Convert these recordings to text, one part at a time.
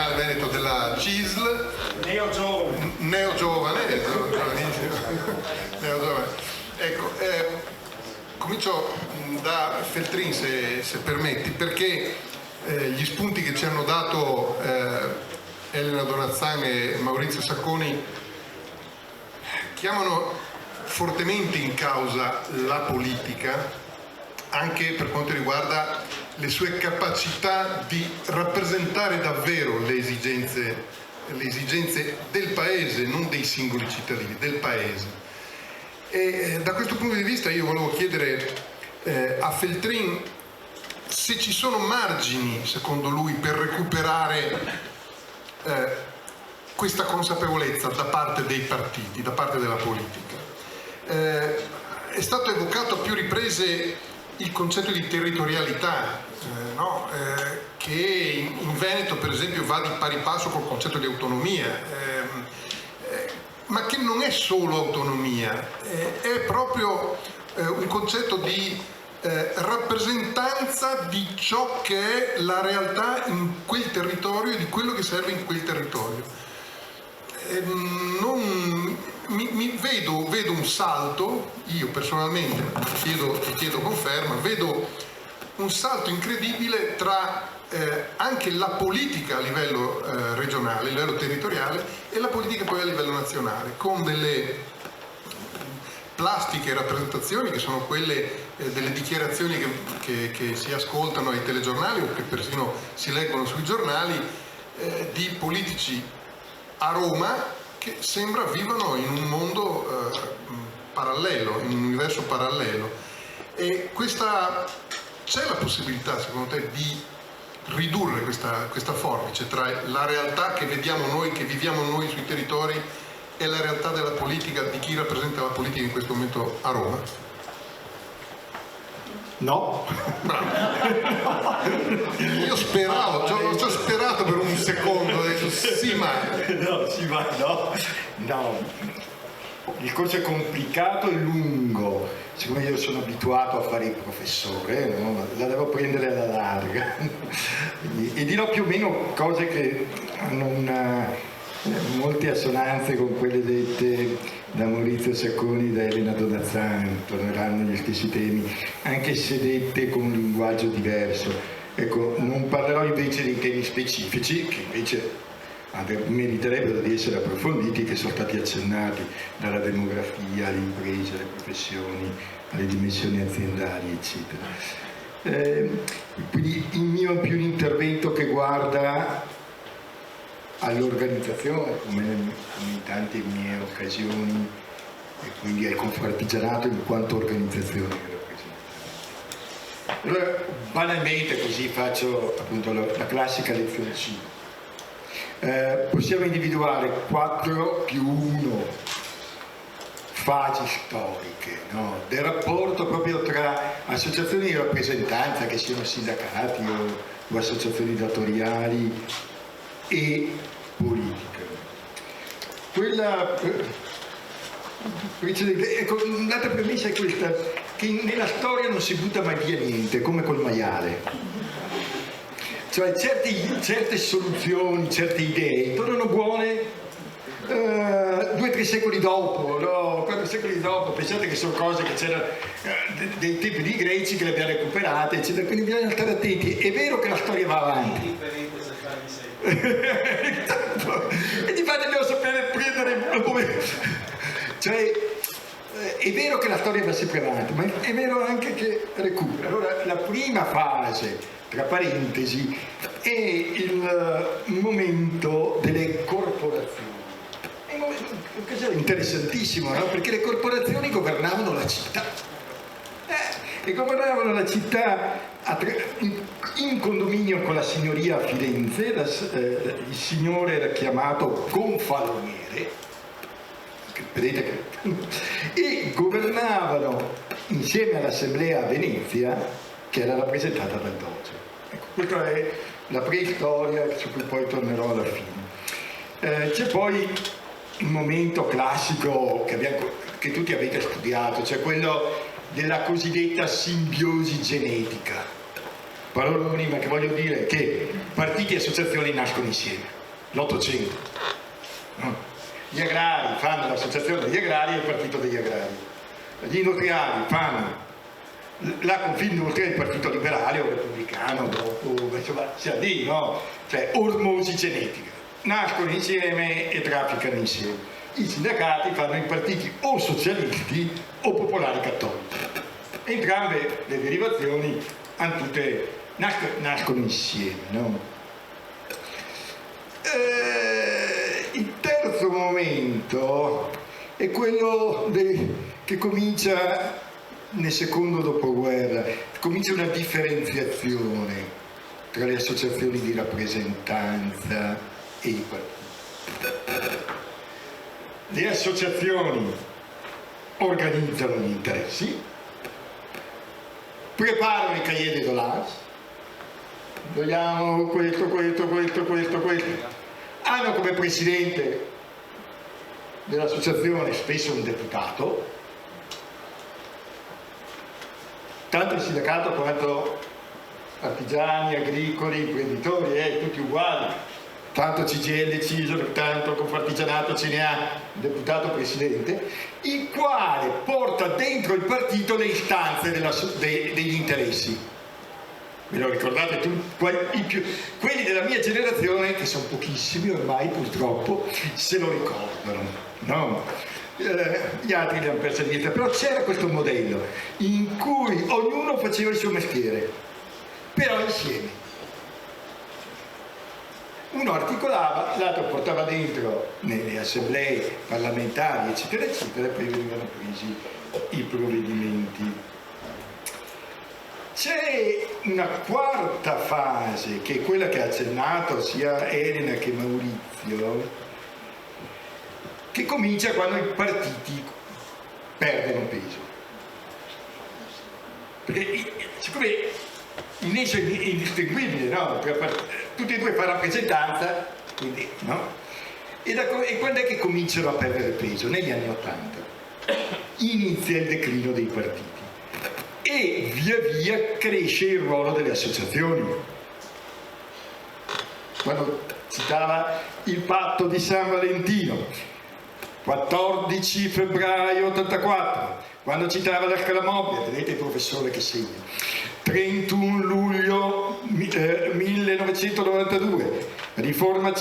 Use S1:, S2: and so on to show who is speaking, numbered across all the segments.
S1: regionale veneto della CISL, neogiovane. Ecco, comincio da Feltrin, se permetti, perché gli spunti che ci hanno dato Elena Donazzan e Maurizio Sacconi chiamano fortemente in causa la politica, anche per quanto riguarda le sue capacità di rappresentare davvero le esigenze del Paese, non dei singoli cittadini, del Paese. E da questo punto di vista io volevo chiedere a Feltrin se ci sono margini, secondo lui, per recuperare questa consapevolezza da parte dei partiti, da parte della politica. È stato evocato a più riprese il concetto di territorialità, che in Veneto per esempio va di pari passo col concetto di autonomia, ma che non è solo autonomia, è proprio un concetto di rappresentanza di ciò che è la realtà in quel territorio e di quello che serve in quel territorio. Vedo un salto, io personalmente ti chiedo conferma, vedo un salto incredibile tra anche la politica a livello regionale, a livello territoriale, e la politica poi a livello nazionale, con delle plastiche rappresentazioni che sono quelle delle dichiarazioni che si ascoltano ai telegiornali o che persino si leggono sui giornali, di politici a Roma che sembra vivano in un mondo parallelo, in un universo parallelo. E c'è la possibilità, secondo te, di ridurre questa forbice tra la realtà che vediamo noi, che viviamo noi sui territori, e la realtà della politica, di chi rappresenta la politica in questo momento a Roma?
S2: No.
S1: Io speravo, ci ho sperato per un secondo, adesso sì ma...
S2: No. Il discorso è complicato e lungo. Siccome io sono abituato a fare il professore, no? La devo prendere alla larga. E dirò più o meno cose che hanno molte assonanze con quelle dette da Maurizio Sacconi e da Elena Donazzan, torneranno gli stessi temi, anche se dette con un linguaggio diverso. Ecco, non parlerò invece dei temi specifici, che invece meriterebbero di essere approfonditi, che sono stati accennati, dalla demografia alle imprese, alle professioni, alle dimensioni aziendali, eccetera. Quindi il mio è più un intervento che guarda all'organizzazione, come in tante mie occasioni, e quindi al confartigianato in quanto organizzazione che rappresenta. Allora, banalmente così faccio appunto la classica lezione C. Possiamo individuare 4 più 1 fasi storiche, no? Del rapporto proprio tra associazioni di rappresentanza, che siano sindacati o associazioni datoriali, e politica. Ecco, un'altra premessa è questa, che nella storia non si butta mai via niente, come col maiale. Cioè certe soluzioni, certe idee tornano buone 2-3 secoli dopo, no? 4 secoli dopo. Pensate che sono cose che c'erano dei tempi di greci che le abbiamo recuperate, eccetera, quindi bisogna stare attenti. È vero che la storia va avanti. E di fatto dobbiamo sapere prendere il momento. Cioè, è vero che la storia va sempre avanti, ma è vero anche che recupera. Allora, la prima fase, tra parentesi, è il momento delle corporazioni. È un momento interessantissimo, no? Perché le corporazioni governavano la città. E governavano la città in condominio con la signoria a Firenze. Il signore era chiamato gonfaloniere, vedete che... e governavano insieme all'assemblea a Venezia, che era rappresentata dal doge. Ecco, questa è la preistoria su cui poi tornerò alla fine. C'è poi il momento classico che tutti avete studiato, cioè quello della cosiddetta simbiosi genetica. Paroloni, ma che voglio dire che partiti e associazioni nascono insieme. l'Ottocento. No? Gli agrari fanno l'associazione degli agrari e il partito degli agrari. Gli industriali fanno la Confindustria e il partito liberale o repubblicano, dopo, insomma, sia lì, no? Cioè osmosi genetica. Nascono insieme e trafficano insieme. I sindacati fanno i partiti o socialisti o popolari cattolici. Entrambe le derivazioni hanno tutte, nascono insieme, no? Il terzo momento è quello che comincia nel secondo dopoguerra, comincia una differenziazione tra le associazioni di rappresentanza e i partiti. Le associazioni organizzano gli interessi, preparano i cahiers de dollars, vogliamo questo, hanno come presidente dell'associazione spesso un deputato, tanto il sindacato quanto artigiani, agricoli, imprenditori, tutti uguali, tanto CGIL, CISL, tanto Confartigianato ce ne ha un deputato presidente, il quale porta dentro il partito le istanze degli interessi. Ve lo ricordate tutti? Quelli della mia generazione, che sono pochissimi ormai purtroppo, se lo ricordano, no? Gli altri li hanno perso di vista, però c'era questo modello in cui ognuno faceva il suo mestiere, però insieme. Uno articolava, l'altro portava dentro nelle assemblee parlamentari, eccetera, eccetera, e poi venivano presi i provvedimenti. C'è una quarta fase, che è quella che ha accennato sia Elena che Maurizio, che comincia quando i partiti perdono peso. Perché siccome il nesso è indistinguibile, no? Tutti e due fanno rappresentanza, quindi, no? E quando è che cominciano a perdere peso? Negli anni '80. Inizia il declino dei partiti e via via cresce il ruolo delle associazioni. Quando citava il patto di San Valentino, 14 febbraio 84, quando citava la Scalamobile, vedete il professore che segna, 31 luglio 1992, riforma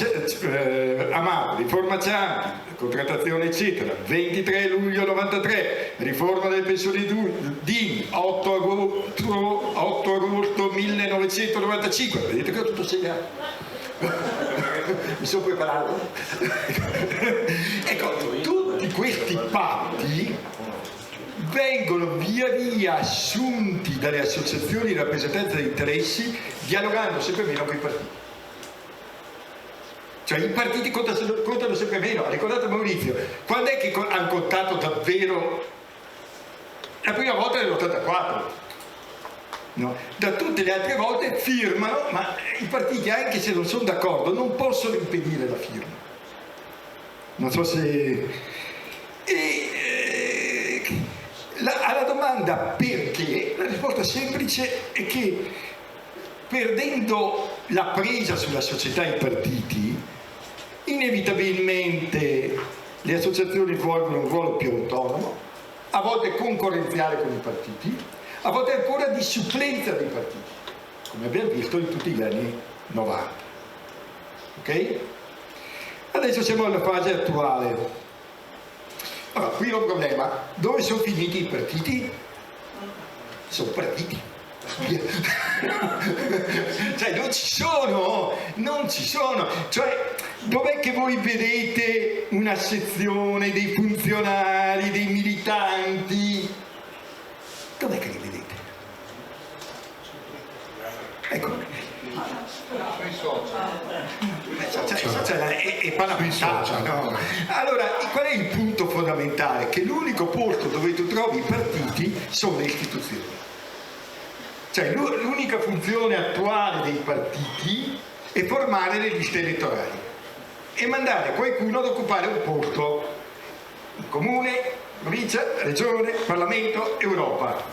S2: Amato, riforma Ciampi, contrattazione eccetera, 23 luglio 93, riforma delle pensioni Dini, 8 agosto 1995, vedete che ho tutto segnato. Mi sono preparato. Ecco, tutti questi patti vengono via via assunti dalle associazioni di rappresentanza di interessi, dialogando sempre meno con i partiti. Cioè i partiti contano sempre meno. Ricordate Maurizio, quando è che hanno contato davvero? La prima volta nell'84. No. Da tutte le altre volte firmano, ma i partiti, anche se non sono d'accordo, non possono impedire la firma. Non so se... alla domanda perché, la risposta semplice è che perdendo la presa sulla società e i partiti, inevitabilmente le associazioni svolgono un ruolo più autonomo, a volte concorrenziale con i partiti, a volte ancora di supplenza dei partiti, come abbiamo visto in tutti gli anni 90. Ok? Adesso siamo alla fase attuale. Allora, qui ho un problema. Dove sono finiti i partiti? Sono partiti. Cioè non ci sono. Cioè, dov'è che voi vedete una sezione dei funzionari, dei militanti? Dov'è che li vedete? Ecco. È parlamentare, no? Allora, qual è il punto fondamentale? Che l'unico posto dove tu trovi i partiti sono le istituzioni. Cioè l'unica funzione attuale dei partiti è formare le liste elettorali e mandare qualcuno ad occupare un posto in comune, provincia, regione, Parlamento, Europa,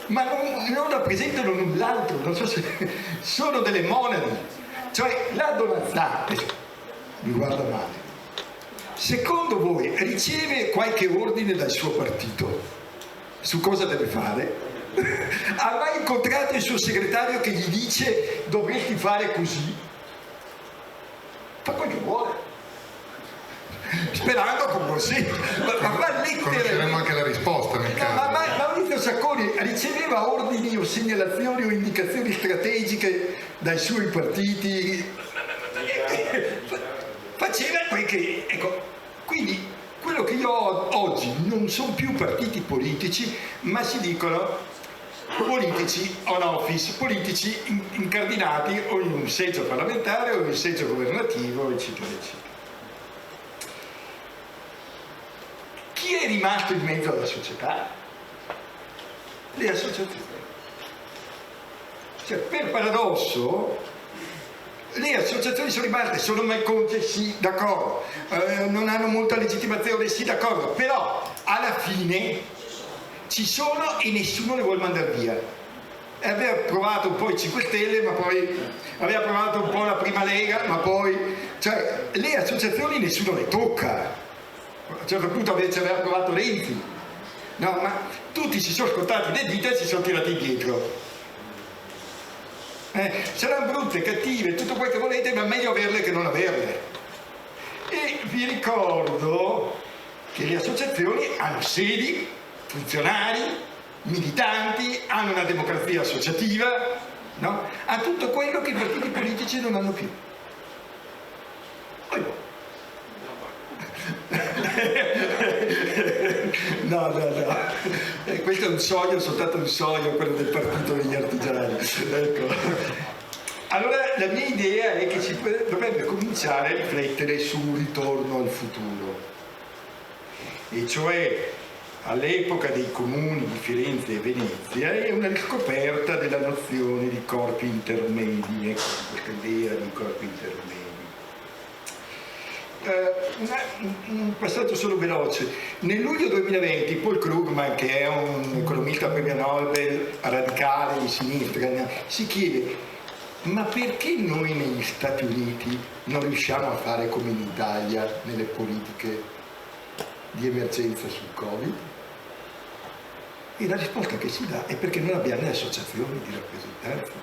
S2: ma non rappresentano null'altro, non so se sono delle monadi. Cioè la Donat, mi guarda male, secondo voi riceve qualche ordine dal suo partito su cosa deve fare? Ha mai incontrato il suo segretario che gli dice dovresti fare così? Fa quel che vuole, sperando con buon senso.
S1: Conosceremo anche la risposta nel caso.
S2: Ma Maurizio Sacconi riceveva ordini o segnalazioni o indicazioni strategiche dai suoi partiti, faceva quel che... Ecco, quindi quello che io ho oggi non sono più partiti politici, ma si dicono politici on office, politici incardinati o in un seggio parlamentare o in un seggio governativo, eccetera, eccetera. Chi è rimasto in mezzo alla società? Le associazioni. Cioè, per paradosso, le associazioni sono rimaste, sono malconce, sì, d'accordo, non hanno molta legittimazione, sì, d'accordo, però alla fine ci sono e nessuno le vuole mandare via. Aveva provato un po' i 5 Stelle, ma poi aveva provato un po' la prima Lega, ma poi... Cioè, le associazioni nessuno le tocca. A un certo punto invece aveva provato Renzi. No, ma tutti si sono scottati le dita e si sono tirati indietro. Saranno brutte, cattive, tutto quel che volete, ma meglio averle che non averle. E vi ricordo che le associazioni hanno sedi, funzionari, militanti, hanno una democrazia associativa, no? Ha tutto quello che i partiti politici non hanno più. No, questo è un sogno, soltanto un sogno, quello del partito degli artigiani. Ecco. Allora la mia idea è che si dovrebbe cominciare a riflettere su un ritorno al futuro, e cioè all'epoca dei comuni di Firenze e Venezia è una riscoperta della nozione di corpi intermedi, ecco, questa idea di corpi intermedi. Un passaggio solo veloce. Nel luglio 2020 Paul Krugman, che è un economista premio Nobel radicale di sinistra, si chiede: ma perché noi negli Stati Uniti non riusciamo a fare come in Italia nelle politiche di emergenza sul Covid? E la risposta che si dà è perché non abbiamo le associazioni di rappresentanza.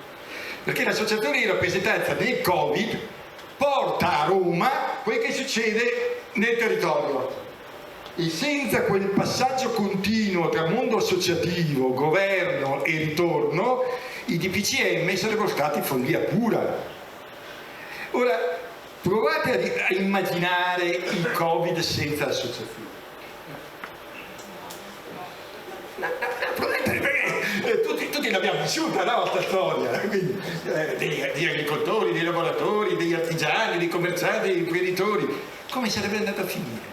S2: Perché l'associazione di rappresentanza del Covid porta a Roma quel che succede nel territorio, e senza quel passaggio continuo tra mondo associativo, governo e ritorno, i DPCM sarebbero stati follia pura. Ora provate a immaginare il Covid senza associazioni. Tutti l'abbiamo vissuta, no, questa storia, quindi, degli agricoltori, dei lavoratori, degli artigiani, dei commercianti, degli imprenditori. Come sarebbe andato a finire?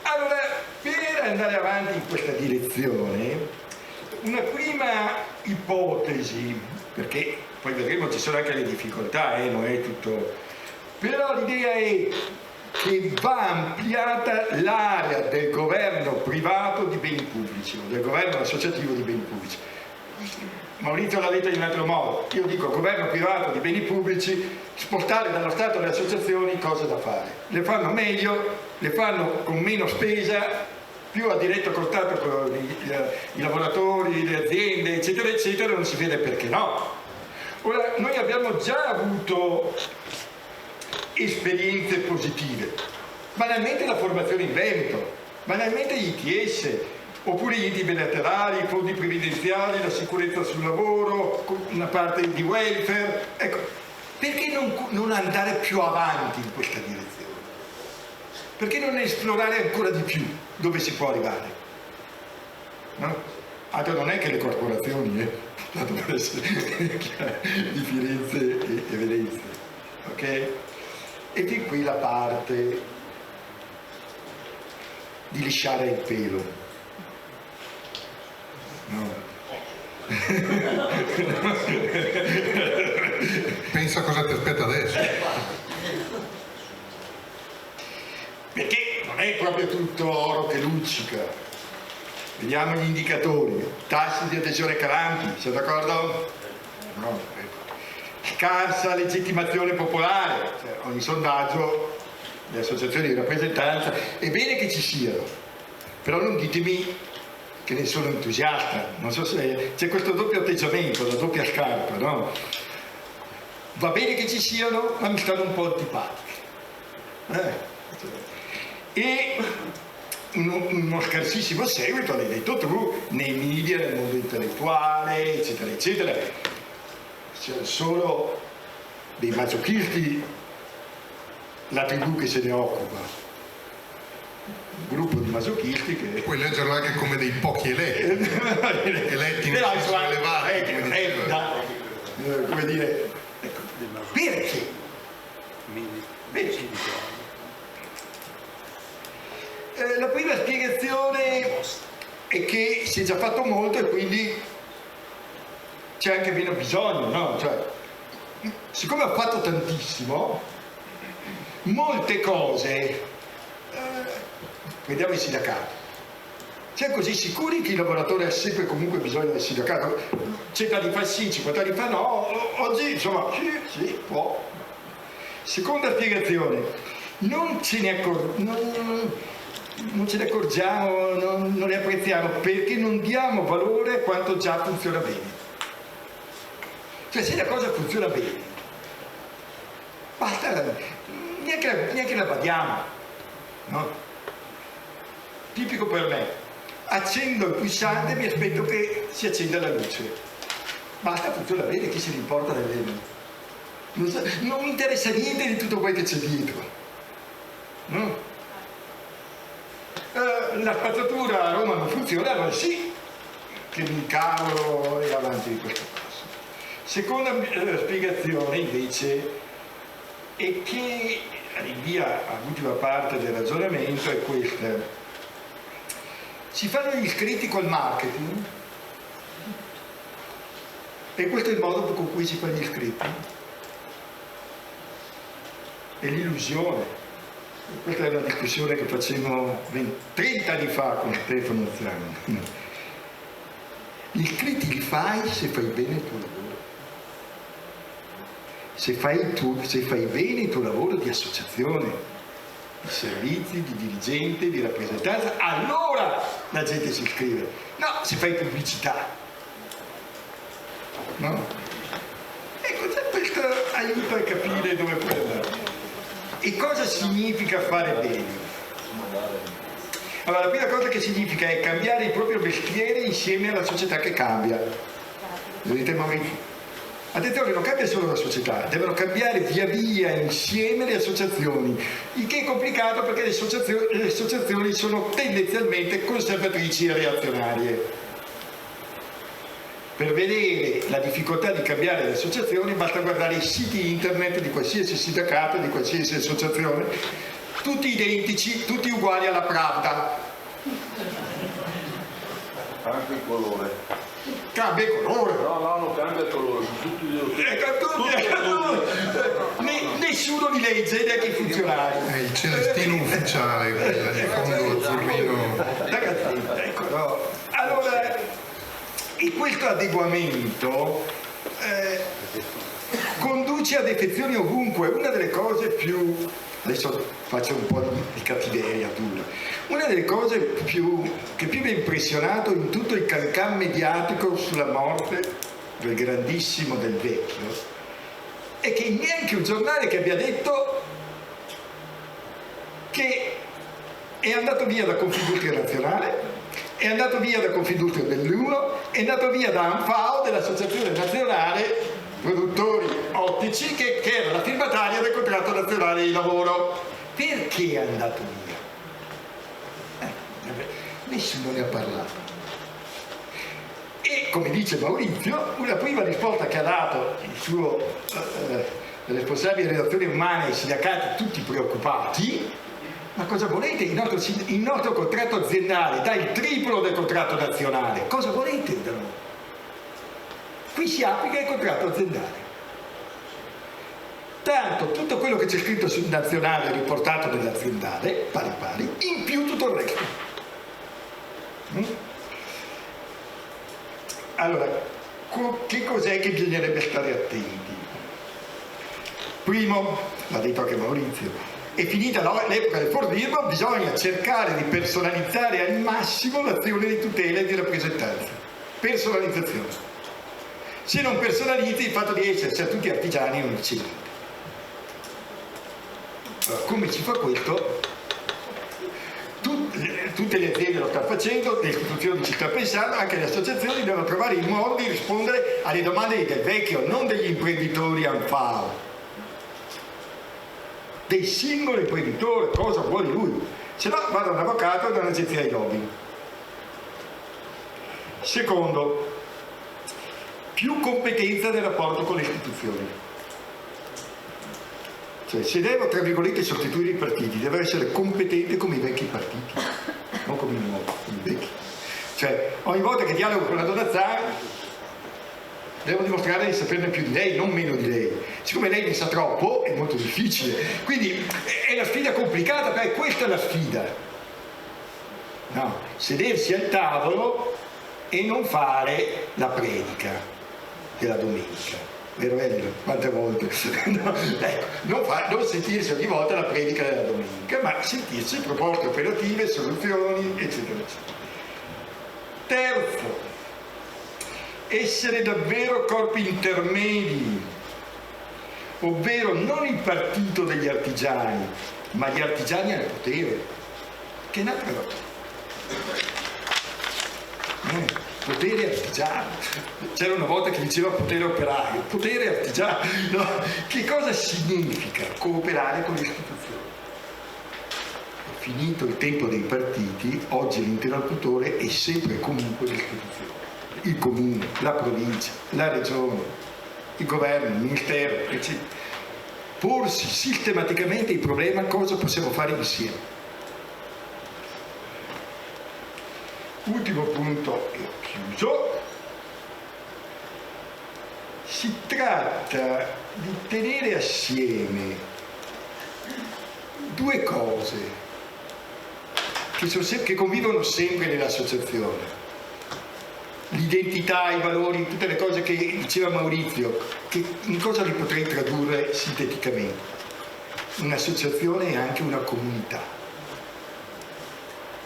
S2: Allora, per andare avanti in questa direzione, una prima ipotesi, perché poi vedremo ci sono anche le difficoltà, non è tutto, però l'idea è che va ampliata l'area del governo privato di beni pubblici, o del governo associativo di beni pubblici. Maurizio l'ha detto in un altro modo, io dico governo privato di beni pubblici, spostare dallo Stato alle associazioni cose da fare. Le fanno meglio, le fanno con meno spesa, più a diretto contatto con i lavoratori, le aziende, eccetera, eccetera, non si vede perché no. Ora, noi abbiamo già avuto esperienze positive, banalmente la formazione in Veneto, banalmente gli ITS, oppure gli enti bilaterali, i fondi previdenziali, la sicurezza sul lavoro, una parte di welfare. Ecco, perché non andare più avanti in questa direzione? Perché non esplorare ancora di più dove si può arrivare? No? Altro non è che le corporazioni, dovrebbero essere di Firenze e Venezia, ok? E fin qui la parte di lisciare il pelo. No.
S1: Pensa cosa ti aspetta adesso.
S2: Perché non è proprio tutto oro che luccica. Vediamo gli indicatori. Tassi di adesione calanti, siete d'accordo? no? Scarsa legittimazione popolare, cioè, ogni sondaggio, le associazioni di rappresentanza, è bene che ci siano, però non ditemi che ne sono entusiasta, non so se c'è questo doppio atteggiamento, la doppia scarpa, no? Va bene che ci siano, ma mi stanno un po' antipatiche. E uno scarsissimo seguito, l'hai detto tu, nei media, nel mondo intellettuale, eccetera, eccetera. C'è solo dei masochisti, la tribù che se ne occupa. Un gruppo di masochisti che...
S1: Puoi leggerlo anche come dei pochi eletti, eletti nel senso elevati,
S2: come dire, ecco, perché? La prima spiegazione è che si è già fatto molto e quindi c'è anche meno bisogno, no? Cioè, siccome ho fatto tantissimo, molte cose, vediamo i sindacati. Siamo così sicuri che il lavoratore ha sempre comunque bisogno del sindacato? 100 anni fa sì, 50 anni fa no, oggi insomma sì, può. Seconda spiegazione, non ce ne accorgiamo, non ne apprezziamo perché non diamo valore a quanto già funziona bene. Cioè se la cosa funziona bene, basta, neanche la badiamo, no? Tipico per me. Accendo il pulsante e mi aspetto che si accenda la luce. Basta, funziona bene, chi se ne importa dell'elemento? Non mi interessa niente di tutto quel che c'è dietro. No? La spazzatura a Roma non funziona, allora sì che mi incavolo e avanti di questo passo. Seconda spiegazione invece è che rinvia all'ultima parte del ragionamento è questa. Si fanno gli iscritti col marketing e questo è il modo con cui si fanno gli iscritti. È l'illusione. Questa è una discussione che facemmo 30 anni fa con Stefano Anziano. Gli iscritti li fai se fai bene il tuo lavoro. Se fai bene il tuo lavoro di associazione, di servizi, di dirigente, di rappresentanza, allora la gente si iscrive. No, se fai pubblicità. No? Ecco, questo aiuta a capire dove puoi andare. E cosa significa fare bene? Allora, la prima cosa che significa è cambiare il proprio mestiere insieme alla società che cambia. Vedete Maurizio? Attenzione, non cambia solo la società, devono cambiare via via insieme le associazioni, il che è complicato perché le associazioni sono tendenzialmente conservatrici e reazionarie. Per vedere la difficoltà di cambiare le associazioni basta guardare i siti internet di qualsiasi sindacato, di qualsiasi associazione, tutti identici, tutti uguali alla Pravda.
S3: Anche il colore.
S2: Cambia il colore.
S3: No, non cambia il colore, sono tutti
S2: nessuno li legge, neanche i funzionari.
S1: È il celestino ufficiale, il fondo azzurrino.
S2: Ragazzi, ecco, no. Allora, e questo adeguamento conduce a defezioni ovunque. Una delle cose più, adesso faccio un po' di cattiveria dura, una delle cose che più mi ha impressionato in tutto il calcan mediatico sulla morte del grandissimo Del Vecchio è che neanche un giornale che abbia detto che è andato via da Confindustria Nazionale, è andato via da Confindustria dell'Uno, è andato via da ANFAO, dell'Associazione Nazionale Produttori Ottici, che era la firmataria del contratto nazionale di lavoro. Perché è andato via? Nessuno ne ha parlato. E come dice Maurizio, la prima risposta che ha dato il suo responsabile delle relazioni umane ai sindacati tutti preoccupati: ma cosa volete? Il nostro contratto aziendale dà il triplo del contratto nazionale, cosa volete da noi? Qui si applica il contratto aziendale. Tanto tutto quello che c'è scritto sul nazionale è riportato nell'aziendale, pari pari, in più tutto il resto. Allora, che cos'è che bisognerebbe stare attenti? Primo, l'ha detto anche Maurizio, è finita l'epoca del Fordismo, bisogna cercare di personalizzare al massimo l'azione di tutela e di rappresentanza. Personalizzazione. Se non personalizzi, il fatto di esserci a tutti artigiani non dice niente. Allora, come si fa questo? Tutte le aziende lo stanno facendo, le istituzioni ci stanno pensando, anche le associazioni devono trovare il modo di rispondere alle domande del vecchio, non degli imprenditori ANFAO, dei singoli imprenditori, cosa vuole lui, se no vado a un avvocato da un'agenzia di lobbying. Secondo, più competenza nel rapporto con le istituzioni. Cioè, se devo, tra virgolette, sostituire i partiti, devo essere competente come i vecchi partiti, non come i nuovi, come i vecchi. Cioè, ogni volta che dialogo con la donna Zar, devo dimostrare di saperne più di lei, non meno di lei. Siccome lei ne sa troppo, è molto difficile. Quindi è una sfida complicata, perché questa è la sfida. No, sedersi al tavolo e non fare la predica della domenica. Vero Elio? Quante volte? No, ecco, non sentirsi ogni volta la predica della domenica, ma sentirsi proposte operative, soluzioni, eccetera, eccetera. Terzo, essere davvero corpi intermedi, ovvero non il partito degli artigiani, ma gli artigiani al potere, che è un'altra roba. Potere artigiano, c'era una volta che diceva potere operaio, potere artigiano, no? Che cosa significa cooperare con le istituzioni? È finito il tempo dei partiti, oggi l'interlocutore è sempre e comunque l'istituzione, il comune, la provincia, la regione, il governo, il ministero, eccetera. Porsi sistematicamente il problema cosa possiamo fare insieme. Ultimo punto e ho chiuso, si tratta di tenere assieme due cose che convivono sempre nell'associazione: l'identità, i valori, tutte le cose che diceva Maurizio, che in cosa li potrei tradurre sinteticamente? Un'associazione è anche una comunità.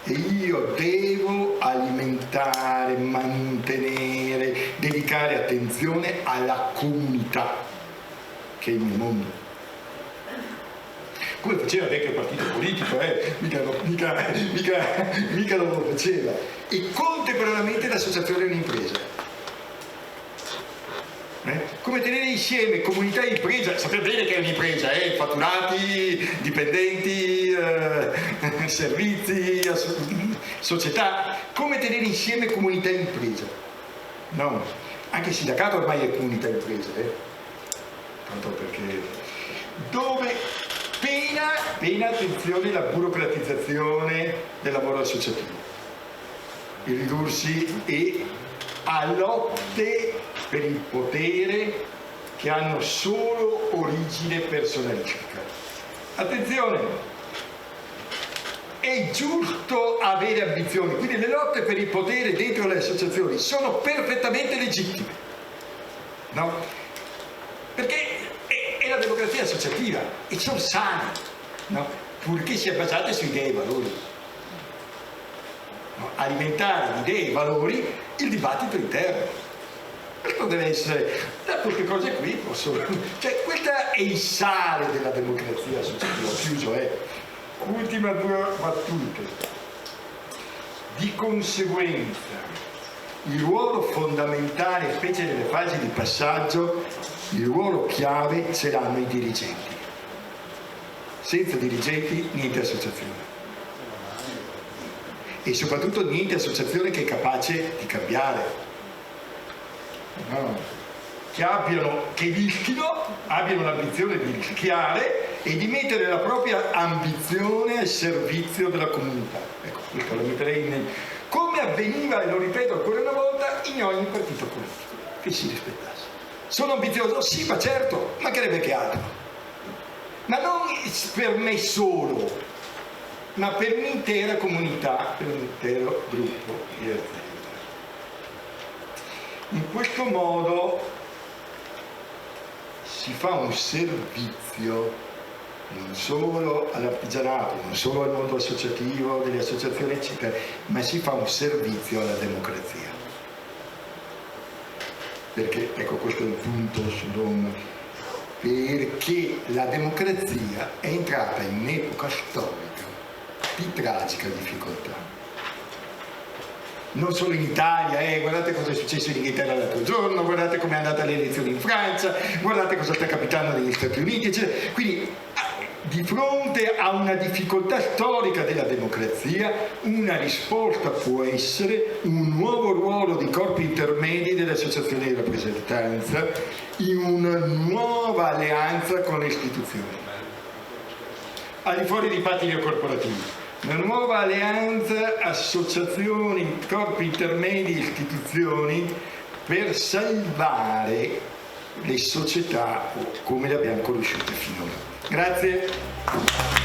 S2: E io devo alimentare, mantenere, dedicare attenzione alla comunità che è il mio mondo. Come faceva il vecchio partito politico, mica lo faceva. E contemporaneamente l'associazione è un'impresa. Come tenere insieme comunità e impresa, sapete bene che è un'impresa, fatturati, dipendenti, servizi, società, come tenere insieme comunità e impresa? No, anche il sindacato ormai è comunità e impresa, tanto perché dove pena attenzione alla burocratizzazione del lavoro associativo, il ridursi e a lotte per il potere che hanno solo origine personalistica. Attenzione, è giusto avere ambizioni, quindi le lotte per il potere dentro le associazioni sono perfettamente legittime, no? Perché è la democrazia associativa e sono sane, no? Purché siano basate su idee e valori. No? Alimentare idee e valori il dibattito interno. Questo deve essere, da queste cose qui cioè questo è il sale della democrazia associativa. Chiuso, ultima due battute. Di conseguenza il ruolo fondamentale, specie nelle fasi di passaggio, il ruolo chiave ce l'hanno i dirigenti. Senza dirigenti niente associazione. E soprattutto niente associazione che è capace di cambiare. No. Che rischino, abbiano l'ambizione di rischiare e di mettere la propria ambizione al servizio della comunità. Ecco, questo lo metterei come avveniva, e lo ripeto ancora una volta, in ogni partito politico che si rispettasse. Sono ambizioso? Sì, ma certo, mancherebbe che altro. Ma non per me solo, ma per un'intera comunità, per un intero gruppo di aziende. In questo modo si fa un servizio non solo all'artigianato, non solo al mondo associativo, delle associazioni eccetera, ma si fa un servizio alla democrazia. Perché, ecco, questo è il punto su Roma, perché la democrazia è entrata in un'epoca storica di tragica difficoltà. Non solo in Italia, guardate cosa è successo in Inghilterra l'altro giorno, guardate come è andata le elezioni in Francia, guardate cosa sta capitando negli Stati Uniti, eccetera. Quindi, di fronte a una difficoltà storica della democrazia, una risposta può essere un nuovo ruolo di corpi intermedi delle associazioni di rappresentanza in una nuova alleanza con le istituzioni, al di fuori dei patti neocorporativi. Una nuova alleanza, associazioni, corpi intermedi, istituzioni per salvare le società come le abbiamo conosciute finora. Grazie.